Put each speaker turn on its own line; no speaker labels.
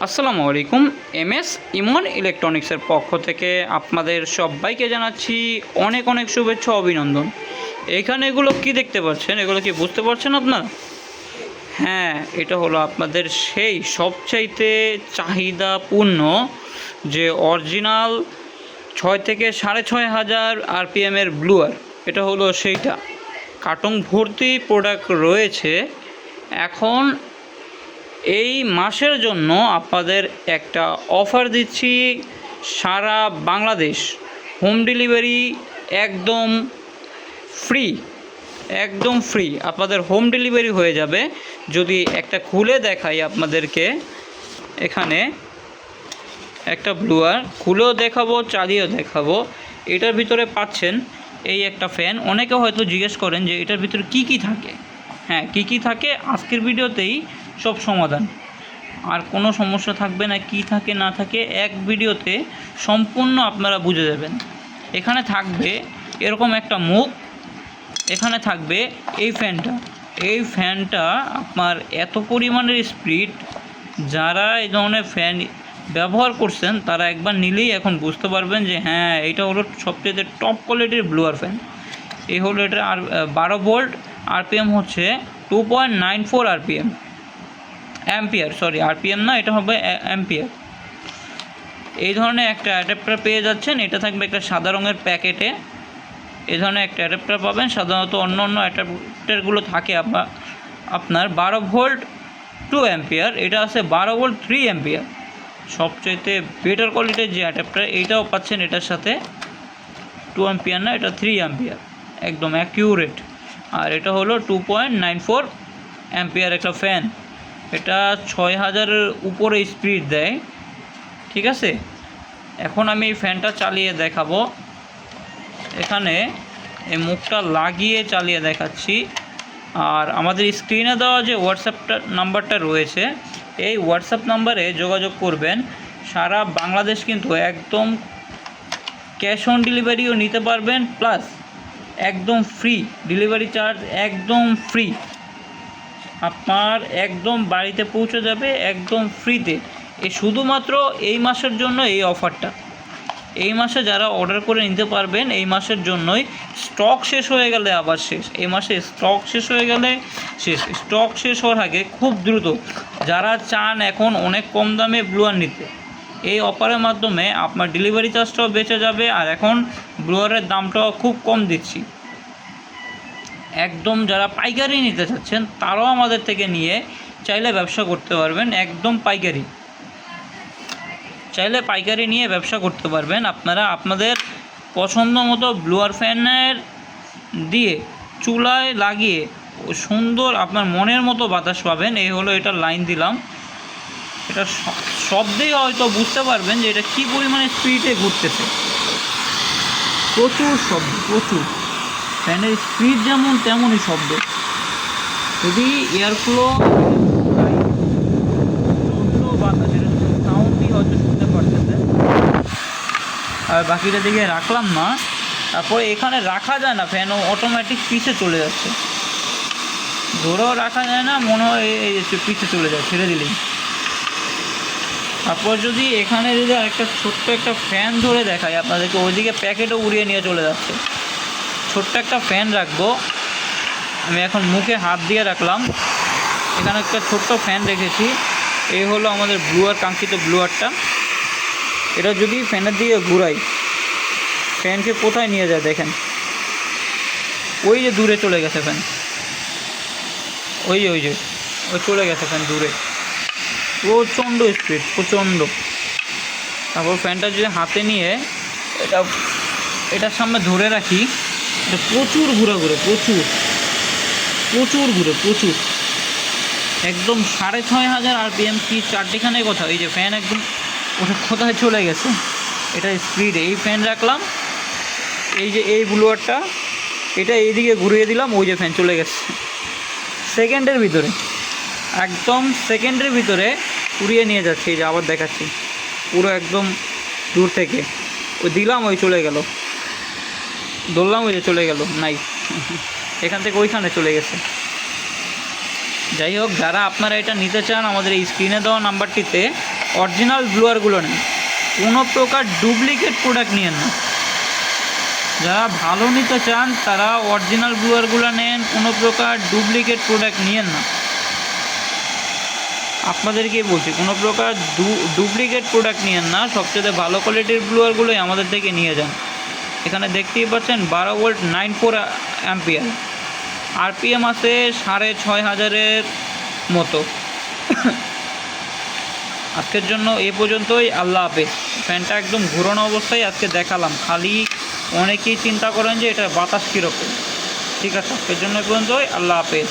আসসালামু আলাইকুম। এমএস ইমন ইলেকট্রনিক্সের পক্ষ থেকে আপনাদের সবাইকে জানাচ্ছি অনেক অনেক শুভেচ্ছা অভিনন্দন। এখানে এগুলো কি দেখতে পাচ্ছেন, এগুলো কি বুঝতে পারছেন আপনারা? হ্যাঁ, এটা হলো আপনাদের সেই সবচাইতে চাহিদাপূর্ণ যে অরিজিনাল 6 থেকে 6.5 হাজার আরপিএমের ব্লুয়ার। এটা হলো সেইটা, কার্টন ভর্তি প্রোডাক্ট রয়েছে। এখন এই মাসের জন্য আপনাদের একটা অফার দিচ্ছি, সারা বাংলাদেশ হোম ডেলিভারি একদম ফ্রি, একদম ফ্রি আপনাদের হোম ডেলিভারি হয়ে যাবে। যদি একটা খুলে দেখাই আপনাদেরকে, এখানে একটা ব্লুয়ার খুলেও দেখাবো, চালিয়েও দেখাবো। এটার ভিতরে পাচ্ছেন এই একটা ফ্যান। অনেকে হয়তো জিজ্ঞেস করেন যে এটার ভিতরে কি কি থাকে। হ্যাঁ, কি কি থাকে আজকের ভিডিওতেই সব সমাধান। আর কোনো সমস্যা থাকবে না, কি থাকে না থাকে এক ভিডিওতে সম্পূর্ণ আপনারা বুঝে যাবেন। এখানে থাকবে এরকম একটা মুখ, এখানে থাকবে এই ফ্যানটা। এই ফ্যানটা আপনার এত পরিমাণের স্পিড, যারা এই ধরনের ফ্যান ব্যবহার করছেন তারা একবার নিলেই এখন বুঝতে পারবেন যে হ্যাঁ, এটা হলো সবচেয়ে টপ কোয়ালিটির ব্লুয়ার ফ্যান। এই হলো এটা। আর 12 ভোল্ট, আরপিএম হচ্ছে 2.94 আরপিএম, অ্যাম্পিয়ার, সরি আরপিএম না, এটা হবে অ্যাম্পিয়ার। এই ধরনের একটা অ্যাডাপ্টার পেয়ে যাচ্ছেন। এটা থাকবে একটা সাদা রঙের প্যাকেটে। এই ধরনের একটা অ্যাডাপ্টার পাবেন। সাধারণত অন্য অন্য অ্যাডাপ্টারগুলো থাকে আপনার 12 ভোল্ট 2 অ্যাম্পিয়ার, এটা আছে 12 ভোল্ট 3 অ্যাম্পিয়ার। সবচাইতে বেটার কোয়ালিটির যে অ্যাডাপ্টার, এইটাও পাচ্ছেন এটার সাথে। 2 অ্যাম্পিয়ার না, এটা 3 অ্যাম্পিয়ার, একদম অ্যাকিউরেট। আর এটা হলো 2.94 অ্যাম্পিয়ার একটা ফ্যান। এটা 6000-এর উপরে স্পিড দেয়, ঠিক আছে। এখন আমি এই ফ্যানটা চালিয়ে দেখাবো। এখানে এই মুখটা লাগিয়ে চালিয়ে দেখাচ্ছি। আর আমাদের স্ক্রিনে দেওয়া যে হোয়াটসঅ্যাপটা নাম্বারটা রয়েছে, এই হোয়াটসঅ্যাপ নাম্বারে যোগাযোগ করবেন। সারা বাংলাদেশ কিন্তু একদম ক্যাশ অন ডেলিভারিও নিতে পারবেন, প্লাস একদম ফ্রি ডেলিভারি চার্জ, একদম ফ্রি। আপনার একদম বাড়িতে পৌঁছে যাবে একদম ফ্রিতে। শুধুমাত্র এই মাসের জন্য এই অফারটা। এই মাসে যারা অর্ডার করে নিতে পারবেন, এই মাসের জন্যই। স্টক শেষ হয়ে গেলে আবার শেষ। এই মাসে স্টক শেষ হয়ে গেলে শেষ। স্টক শেষ হওয়ার আগে খুব দ্রুত যারা চান এখন অনেক কম দামে ব্লুয়ার নিতে, এই অফারের মাধ্যমে আপনার ডেলিভারি চার্জটাও বেঁচে যাবে। আর এখন ব্লুয়ারের দামটাও খুব কম দিচ্ছি। একদম যারা পাইকারি নিতে চাচ্ছেন তারাও আমাদের থেকে নিয়ে চাইলে ব্যবসা করতে পারবেন, একদম পাইকারি। চাইলে পাইকারি নিয়ে ব্যবসা করতে পারবেন। আপনারা আপনাদের পছন্দ মতো ব্লুয়ার ফ্যানের দিয়ে চুলায় লাগিয়ে সুন্দর আপনার মনের মতো বাতাস পাবেন। এই হলো এটার লাইন দিলাম। এটা শব্দেই হয়তো বুঝতে পারবেন যে এটা কী পরিমাণে স্পিডে ঘুরতেছে। প্রচুর শব্দ, প্রচুর। ফ্যানের স্পিড যেমন তেমনই শব্দ। যদি এয়ারফ্লো বাতাসের সাউন্ডই হয়তো শুনতে পারতেছে। আর বাকিটা দিকে রাখলাম না, তারপরে এখানে রাখা যায় না, ফ্যান অটোমেটিক পিছে চলে যাচ্ছে। ধরেও রাখা যায় না, মনে হয় এই পিছে চলে যায় ছেড়ে দিলেই। তারপর যদি এখানে যদি আরেকটা ছোট্ট একটা ফ্যান ধরে দেখায় আপনাদেরকে, ওইদিকে প্যাকেটও উড়িয়ে নিয়ে চলে যাচ্ছে। ছোট্ট একটা ফ্যান রাখবো আমি, এখন মুখে হাত দিয়ে রাখলাম। এখানে একটা ছোট্ট ফ্যান রেখেছি। এই হলো আমাদের ব্লুয়ার, কাঙ্ক্ষিত ব্লুয়ারটা। এটা যদি ফ্যানের দিকে ঘুরাই, ফ্যানকে কোথায় নিয়ে যায় দেখেন। ওই যে দূরে চলে গেছে ফ্যান, ওই যে ওই চলে গেছে ফ্যান দূরে। প্রচণ্ড স্পিড, প্রচণ্ড। তারপর ফ্যানটা যদি হাতে নিয়ে এটার সামনে ধরে রাখি, এটা প্রচুর ঘুরে, প্রচুর ঘুরে, প্রচুর। একদম 6,500 আরপিএম। কি চারটিখানে কথা, এই যে ফ্যান একদম ওটা কোথায় চলে গেছে। এটা স্পিডে এই ফ্যান রাখলাম, এই যে এই ব্লুয়ারটা, এটা এইদিকে ঘুরিয়ে দিলাম, ওই যে ফ্যান চলে গেছে। সেকেন্ডের ভিতরে, একদম সেকেন্ডের ভিতরে উড়িয়ে নিয়ে যাচ্ছে। এই যে আবার দেখাচ্ছি, পুরো একদম দূর থেকে ওই দিলাম, ওই চলে গেল। ধরলাম, ওই যে চলে গেল, নাই, এখান থেকে ওইখানে চলে গেছে। যাই হোক, যারা আপনারা এটা নিতে চান আমাদের এই স্ক্রিনে দেওয়া নাম্বারটিতে অরিজিনাল ব্লোয়ারগুলো নেন, কোনো প্রকার ডুপ্লিকেট প্রোডাক্ট নিয়েন না। যারা ভালো নিতে চান তারা অরিজিনাল ব্লোয়ারগুলো নেন, কোনো প্রকার ডুপ্লিকেট প্রোডাক্ট নিয়েন না। আপনাদেরকেই বলছি, কোনো প্রকার ডুপ্লিকেট প্রোডাক্ট নিয়েন না, সবচেয়ে ভালো কোয়ালিটির ব্লোয়ারগুলোই আমাদের থেকে নিয়ে যান। এখানে দেখতেই পাচ্ছেন 12 ভোল্ট 94 অ্যাম্পিয়ার, আরপিএম আছে 6500-এর মতো। আজকের জন্য এ পর্যন্তই, আল্লাহ হাফেজ। ফ্যানটা একদম ঘুরানো অবস্থায় আজকে দেখালাম, খালি অনেকেই চিন্তা করেন যে এটা বাতাস কীরকম। ঠিক আছে, আজকের জন্য এ পর্যন্তই, আল্লাহ হাফেজ।